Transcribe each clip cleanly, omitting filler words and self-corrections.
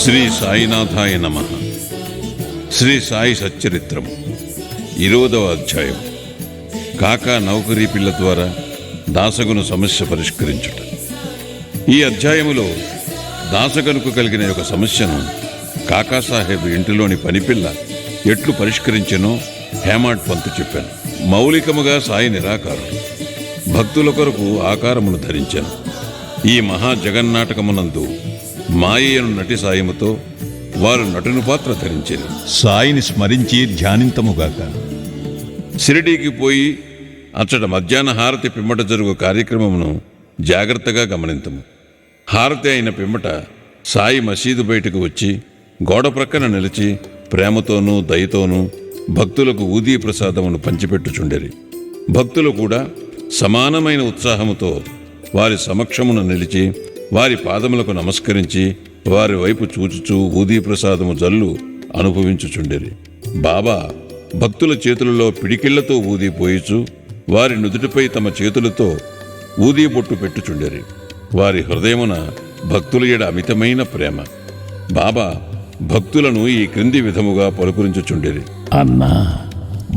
శ్రీ సాయినాథాయ నమః. శ్రీ సాయి సచ్చరిత్రం 20వ అధ్యాయం. కాకా నౌకరీ పిల్ల ద్వారా దాసగను సమస్య పరిష్కరించుట. ఈ అధ్యాయములో దాసగనుకు కలిగిన ఒక సమస్యను కాకాసాహెబ్ ఇంటిలోని పనిపిల్ల ఎట్లు పరిష్కరించెనో హేమాడ్ పంతు చెప్పాను. మౌలికముగా సాయి నిరాకారుడు, భక్తుల కొరకు ఆకారమును ధరించాను. ఈ మహా జగన్నాటకమునందు మాయను నటి సాయముతో వారు నటుని పాత్ర ధరించారు. సాయిని స్మరించి ధ్యానింతముగాక. షిరిడీకి పోయి అచ్చట మధ్యాహ్న హారతి పిమ్మట జరుగు కార్యక్రమమును జాగ్రత్తగా గమనింతము. హారతి అయిన పిమ్మట సాయి మసీదు బయటకు వచ్చి గోడ ప్రక్కన నిలిచి ప్రేమతోనూ దయతోనూ భక్తులకు ఊదీ ప్రసాదమును పంచిపెట్టుచుండెరి. భక్తులు కూడా సమానమైన ఉత్సాహముతో వారి సమక్షమును నిలిచి వారి పాదములకు నమస్కరించి వారి వైపు చూచుచూ ఊదీ ప్రసాదము జల్లు అనుభవించుచుండెరి. బాబా భక్తుల చేతులలో పిడికిళ్లతో ఊదీ పోయిచు వారి నుదుటిపై తమ చేతులతో ఊదీ బొట్టు పెట్టుచుండెరి. వారి హృదయమున భక్తుల ఎడ అమితమైన ప్రేమ. బాబా భక్తులను ఈ క్రింది విధముగా పలుకరించుచుండెరి. అన్నా,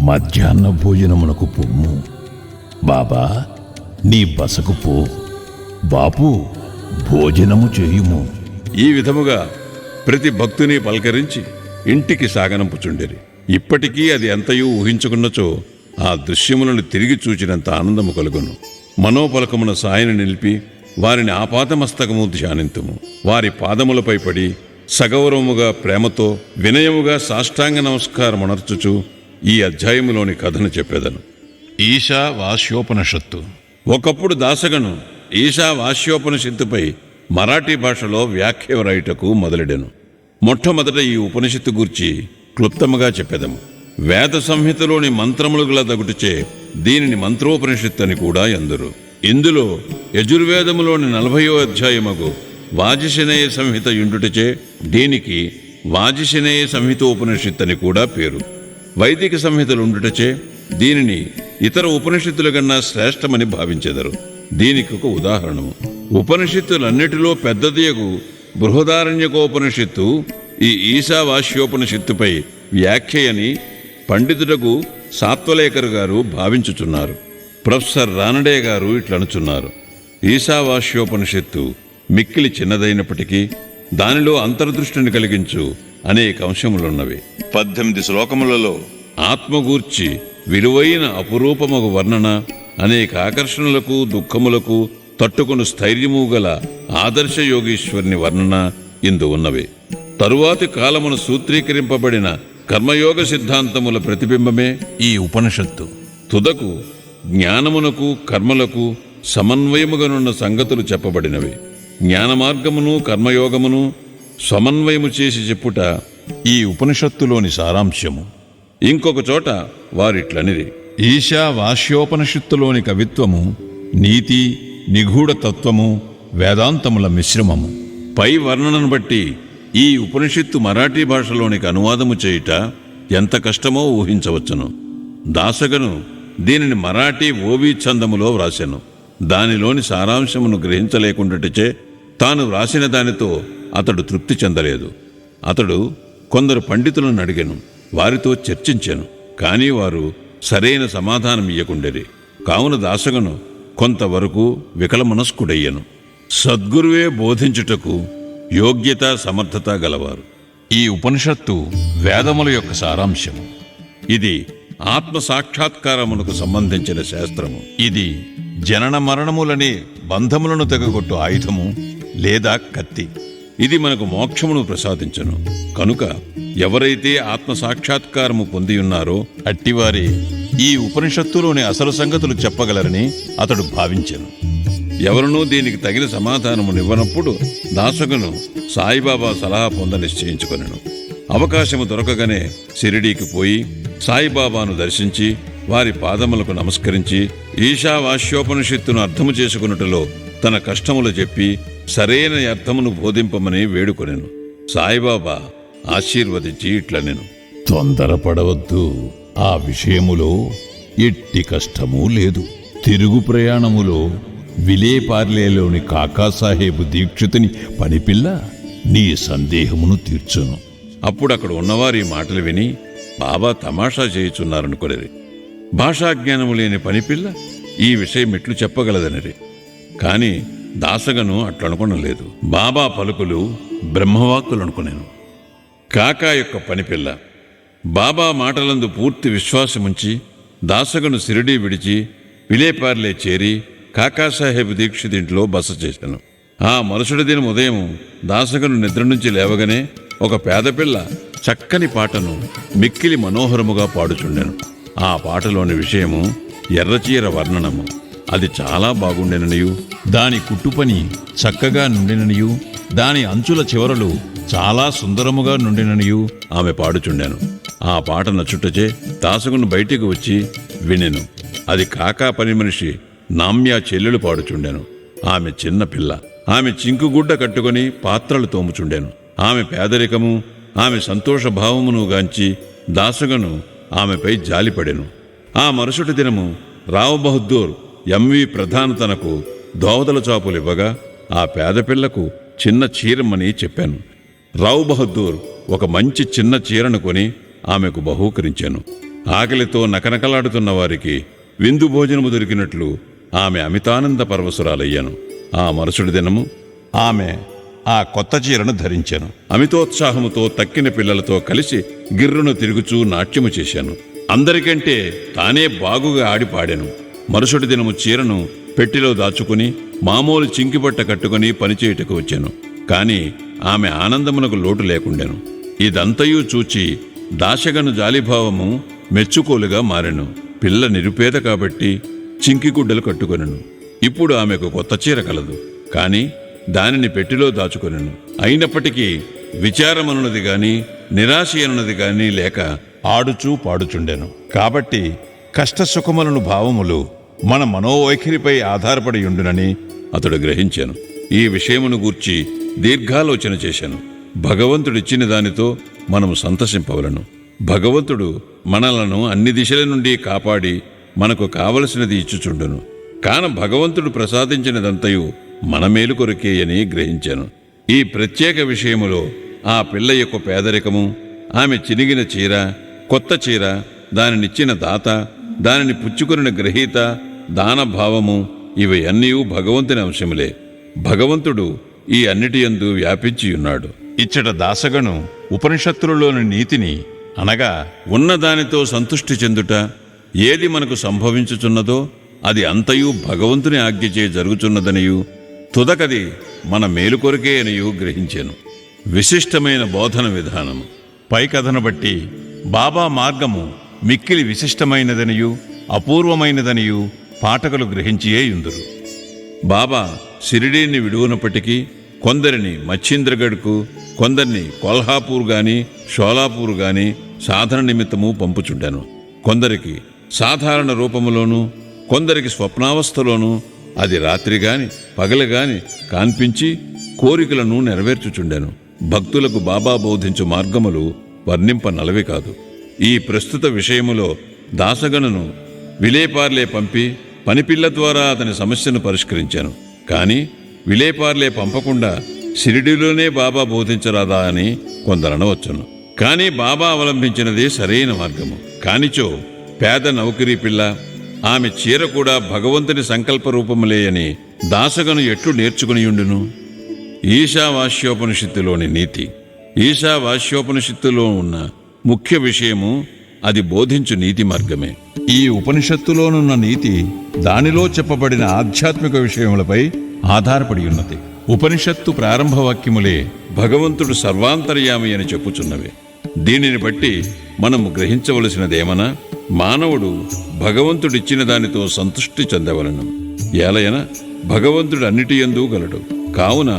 మధ్యాహ్న భోజనమునకు పొమ్ము. బాబా, నీ బసకు పో. బాపు, భోజనము చేయుము. ఈ విధముగా ప్రతి భక్తుని పలకరించి ఇంటికి సాగనంపుచుండెరి. ఇప్పటికీ అది ఎంతయూ ఊహించుకున్నచో ఆ దృశ్యములను తిరిగి చూచినంత ఆనందము కలుగును. మనోపలకమున సాయిని నిలిపి వారిని ఆపాదమస్తకము ధ్యానింతుము. వారి పాదములపై పడి సగౌరవముగా ప్రేమతో వినయముగా సాష్టాంగ నమస్కారమునర్చుచు ఈ అధ్యాయములోని కథను చెప్పేదను. ఈశా వాస్యోపనిషత్తు. ఒకప్పుడు దాసగను ఈశా వాస్యోపనిషత్తుపై మరాఠీ భాషలో వ్యాఖ్య వ్రాయుటకు మొదలెడెను. మొట్టమొదట ఈ ఉపనిషత్తు గూర్చి క్లుప్తముగా చెప్పెదము. వేద సంహితలోని మంత్రములు గల దగుటిచే దీనిని మంత్రోపనిషత్తు అని కూడా ఎందురు. ఇందులో యజుర్వేదములోని 40వ అధ్యాయమగు వాజిశనేయ సంహిత యుండుటచే దీనికి వాజిశనేయ సంహితోపనిషత్తు అని కూడా పేరు. వైదిక సంహితలుండుటచే దీనిని ఇతర ఉపనిషత్తుల కన్నా శ్రేష్టమని భావించెదరు. దీనికి ఒక ఉదాహరణము, ఉపనిషత్తులన్నిటిలో పెద్దదియగు బృహదారణ్యకోపనిషత్తు ఈ ఈశావాస్యోపనిషత్తుపై వ్యాఖ్యయని పండితుడకు సాత్వలేకర్ గారు భావించుచున్నారు. ప్రొఫెసర్ రానడే గారు ఇట్లనుచున్నారు. ఈశావాస్యోపనిషత్తు మిక్కిలి చిన్నదైనప్పటికీ దానిలో అంతర్దృష్టిని కలిగించు అనేక అంశములున్నవి. 18 శ్లోకములలో ఆత్మగూర్చి విలువైన అపురూపమగు వర్ణన, అనేక ఆకర్షణలకు దుఃఖములకు తట్టుకుని స్థైర్యము గల ఆదర్శ యోగీశ్వరుని వర్ణన ఇందు ఉన్నవి. తరువాతి కాలమును సూత్రీకరింపబడిన కర్మయోగ సిద్ధాంతముల ప్రతిబింబమే ఈ ఉపనిషత్తు. తుదకు జ్ఞానమునకు కర్మలకు సమన్వయముగానున్న సంగతులు చెప్పబడినవి. జ్ఞానమార్గమును కర్మయోగమును సమన్వయము చేసి చెప్పుట ఈ ఉపనిషత్తులోని సారాంశము. ఇంకొక చోట వారిట్లనిది, ఈశా వాస్యోపనిషత్తులోని కవిత్వము నీతి, నిగూఢ తత్వము, వేదాంతముల మిశ్రమము. పై వర్ణనను బట్టి ఈ ఉపనిషత్తు మరాఠీ భాషలోనికి అనువాదము చేయుట ఎంత కష్టమో ఊహించవచ్చును. దాసగను దీనిని మరాఠీ ఓవీ ఛందములో వ్రాసెను. దానిలోని సారాంశమును గ్రహించలేకుండాటచే తాను వ్రాసిన దానితో అతడు తృప్తి చెందలేదు. అతడు కొందరు పండితులను అడిగెను, వారితో చర్చించెను. కానీ వారు సరైన సమాధానం ఇయ్యకుండెరి. కావున దాసగను కొంతవరకు వికలమనస్కుడయ్యను. సద్గురువే బోధించుటకు యోగ్యత సమర్థత గలవారు. ఈ ఉపనిషత్తు వేదముల యొక్క సారాంశము. ఇది ఆత్మ సాక్షాత్కారమునకు సంబంధించిన శాస్త్రము. ఇది జనన మరణములని బంధములను తెగగొట్టు ఆయుధము లేదా కత్తి. ఇది మనకు మోక్షమును ప్రసాదించను. కనుక ఎవరైతే ఆత్మ సాక్షాత్కారము పొందియున్నారో అట్టివారే ఈ ఉపనిషత్తులోని అసలు సంగతులు చెప్పగలరని అతడు భావించెను. ఎవరునూ దీనికి తగిన సమాధానమునివ్వనప్పుడు దాసగను సాయిబాబా సలహా పొంద నిశ్చయించుకొనెను. అవకాశము దొరకగానే షిరిడీకి పోయి సాయిబాబాను దర్శించి వారి పాదములకు నమస్కరించి ఈశావాస్యోపనిషత్తును అర్థము చేసుకున్నట్టులో తన కష్టములు చెప్పి సరైన అర్థమును బోధింపమని వేడుకొనెను. సాయిబాబా ఆశీర్వదించి ఇట్లనెను, తొందరపడవద్దు. ఆ విషయములో ఎట్టి కష్టమూ లేదు. తిరుగు ప్రయాణములో విలేపార్లేలోని కాకాసాహెబ్ దీక్షితుని పనిపిల్ల నీ సందేహమును తీర్చును. అప్పుడు అక్కడ ఉన్నవారు ఈ మాటలు విని బాబా తమాషా చేయుచున్నారనుకొనిరి. భాషాజ్ఞానము లేని పనిపిల్ల ఈ విషయం ఎట్లు చెప్పగలదనిరి. కాని దాసగను అట్లనుకొనలేదు. బాబా పలుకులు బ్రహ్మవాక్కులనుకునేను. కాకా యొక్క పనిపిల్ల బాబా మాటలందు పూర్తి విశ్వాసముంచి దాసగను సిరిడీ విడిచి విలేపార్లే చేరి కాకాసాహెబ్ దీక్షిత్ ఇంట్లో బస చేశాను. ఆ మరుసటి దినం ఉదయం దాసగను నిద్ర నుంచి లేవగానే ఒక పేదపిల్ల చక్కని పాటను మిక్కిలి మనోహరముగా పాడుచుండెను. ఆ పాటలోని విషయము ఎర్రచీర వర్ణనము. అది చాలా బాగుండెననియు, దాని కుట్టుపని చక్కగా నుండిననియు, దాని అంచుల చివరలు చాలా సుందరముగా నుండిననియు ఆమె పాడుచుండెను. ఆ పాట నచ్చుటచే దాసగును బయటికి వచ్చి వినెను. అది కాకా పని మనిషి నామ్యా చెల్లెలు పాడుచుండెను. ఆమె చిన్న పిల్ల. ఆమె చింకుగుడ్డ కట్టుకొని పాత్రలు తోముచుండెను. ఆమె పేదరికము, ఆమె సంతోషభావమును గాంచి దాసగను ఆమెపై జాలిపడెను. ఆ మరుసటి దినము రావ్ బహదూర్ ఎంవి ప్రధాన తనకు దోవదల చాపులివ్వగా ఆ పేదపిల్లకు చిన్న చీరమ్మని చెప్పాను. రావ్ బహదూర్ ఒక మంచి చిన్న చీరను కొని ఆమెకు బహూకరించాను. ఆకలితో నకనకలాడుతున్న వారికి విందు భోజనము దొరికినట్లు ఆమె అమితానంద పరవశురాలయ్యాను. ఆ మరుసటి దినము ఆమె ఆ కొత్త చీరను ధరించెను. అమితోత్సాహముతో తక్కిన పిల్లలతో కలిసి గిర్రును తిరుగుచూ నాట్యము చేశాను. అందరికంటే తానే బాగుగా ఆడి పాడాను. మరుసటి దినము చీరను పెట్టెలో దాచుకుని మామూలు చింకిబట్ట కట్టుకుని పనిచేయుటకు వచ్చాను. కాని ఆమె ఆనందమునకు లోటు లేకుండెను. ఇదంతయూ చూచి దాశగను జాలిభావము మెచ్చుకోలుగా మారెను. పిల్ల నిరుపేద కాబట్టి చింకిగుడ్డలు కట్టుకొనెను. ఇప్పుడు ఆమెకు కొత్త చీర కలదు, కాని దానిని పెట్టెలో దాచుకొనెను. అయినప్పటికీ విచారమనున్నది గాని నిరాశయనున్నది గాని లేక ఆడుచూ పాడుచుండెను. కాబట్టి కష్టసుఖములను భావములు మన మనోవైఖరిపై ఆధారపడి ఉండునని అతడు గ్రహించాను. ఈ విషయమును గూర్చి దీర్ఘాలోచన చేశాను. భగవంతుడిచ్చిన దానితో మనము సంతసింపవలను. భగవంతుడు మనలను అన్ని దిశల నుండి కాపాడి మనకు కావలసినది ఇచ్చుచుండును. కాన భగవంతుడు ప్రసాదించినదంతయు మన మేలు కొరకే అని గ్రహించాను. ఈ ప్రత్యేక విషయములో ఆ పిల్ల యొక్క పేదరికము, ఆమె చినిగిన చీర, కొత్త చీర, దానినిచ్చిన దాత, దానిని పుచ్చుకుని గ్రహీత, దానభావము, ఇవి అన్నీ భగవంతుని అంశములే. భగవంతుడు ఈ అన్నిటియందు వ్యాపించియున్నాడు. ఇచ్చట దాసగను ఉపనిషత్తులలోని నీతిని అనగా ఉన్నదానితో సంతుష్టి చెందుట, ఏది మనకు సంభవించుచున్నదో అది అంతయు భగవంతుని ఆజ్ఞచే జరుగుచున్నదనియు, తుదకది మన మేలు కొరకే అనియు గ్రహించాను. విశిష్టమైన బోధన విధానము. పై కథను బట్టి బాబా మార్గము మిక్కిలి విశిష్టమైనదనియు అపూర్వమైనదనియు పాఠకులు గ్రహించియే యుందురు. బాబా షిరిడీని విడువనప్పటికీ కొందరిని మచ్చింద్రగఢ్కు, కొందరిని కొల్హాపూర్ గాని షోలాపూర్ గాని సాధన నిమిత్తము పంపుచుండాను. కొందరికి సాధారణ రూపములోను, కొందరికి స్వప్నావస్థలోను, అది రాత్రి గాని పగలు గాని కాన్పించి కోరికలను నెరవేర్చుచుండాను. భక్తులకు బాబా బోధించు మార్గములు వర్ణింపనలవి కాదు. ఈ ప్రస్తుత విషయములో దాసగణను విలేపార్లే పంపి పనిపిల్ల ద్వారా అతని సమస్యను పరిష్కరించాను. కాని విలేపార్లే పంపకుండా షిరిడీలోనే బాబా బోధించరాదా అని కొందరనవచ్చును. కాని బాబా అవలంబించినదే సరైన మార్గము. కానిచో పేద నౌకరీ పిల్ల, ఆమె చీర కూడా భగవంతుని సంకల్ప రూపములే అని దాసగను ఎట్లు నేర్చుకునియుండును? ఈశావాస్యోపనిషత్తులోని నీతి. ఈశావాస్యోపనిషత్తులో ఉన్న ముఖ్య విషయము అది బోధించు నీతి మార్గమే. ఈ ఉపనిషత్తులోనున్న నీతి దానిలో చెప్పబడిన ఆధ్యాత్మిక విషయములపై ఆధారపడి ఉన్నది. ఉపనిషత్తు ప్రారంభ వాక్యములే భగవంతుడు సర్వాంతర్యామి అని చెప్పుచున్నవి. దీనిని బట్టి మనము గ్రహించవలసినదేమనా, మానవుడు భగవంతుడిచ్చిన దానితో సంతృష్టి చెందవలను. ఏలయన భగవంతుడు అన్నిటి యందు గలడు. కావున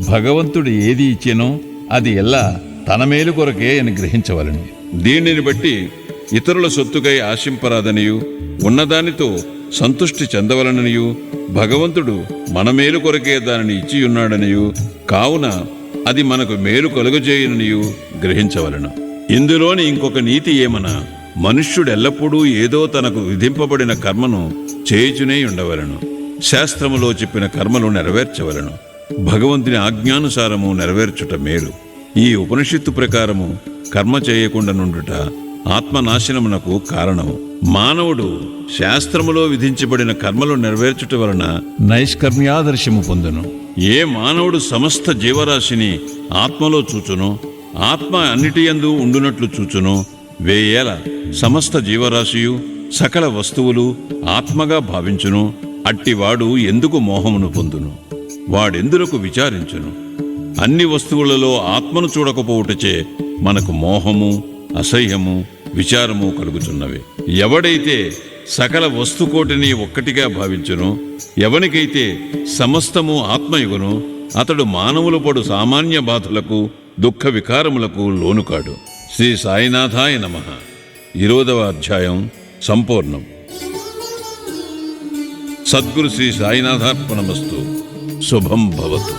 భగవంతుడు ఏది ఇచ్చెనో అది ఎల్లా తన మేలు కొరకే అని గ్రహించవలను. దీనిని బట్టి ఇతరుల సొత్తుకై ఆశింపరాదనియు, ఉన్నదానితో సంతృష్టి చెందవలననియు, భగవంతుడు మన మేలు కొరకే దానిని ఇచ్చియున్నాడనియు, కావున అది మనకు మేలు కలుగజేయననియు గ్రహించవలను. ఇందులోని ఇంకొక నీతి ఏమనా, మనుష్యుడెల్లప్పుడూ ఏదో తనకు విధింపబడిన కర్మను చేయుచునే ఉండవలను. శాస్త్రములో చెప్పిన కర్మలు నెరవేర్చవలను. భగవంతుని ఆజ్ఞానుసారము నెరవేర్చుట మేలు. ఈ ఉపనిషత్తు ప్రకారము కర్మ చేయకుండా నుండుట ఆత్మనాశనమునకు కారణము. మానవుడు శాస్త్రములో విధించబడిన కర్మలు నెరవేర్చుట వలన నైష్కర్మ్యాదర్శము పొందును. ఏ మానవుడు సమస్త జీవరాశిని ఆత్మలో చూచునో, ఆత్మ అన్నిటియందు ఉండునట్లు చూచునో, వేయేల సమస్త జీవరాశియు సకల వస్తువులు ఆత్మగా భావించును, అట్టివాడు ఎందుకు మోహమును పొందును? వాడెందులకు విచారించును? అన్ని వస్తువులలో ఆత్మను చూడకపోవుటచే మనకు మోహము, అసహ్యము, విచారము కలుగుచున్నవి. ఎవడైతే సకల వస్తుకోటిని ఒక్కటిగా భావించునో, ఎవనికైతే సమస్తము ఆత్మయుగును, అతడు మానవులు పడు సామాన్య బాధలకు, దుఃఖ వికారములకు లోనుకాడు. శ్రీ సాయినాథాయ నమః. 20వ అధ్యాయం సంపూర్ణం. సద్గురు శ్రీ సాయినాథార్పణమస్తు. శుభం భవతు.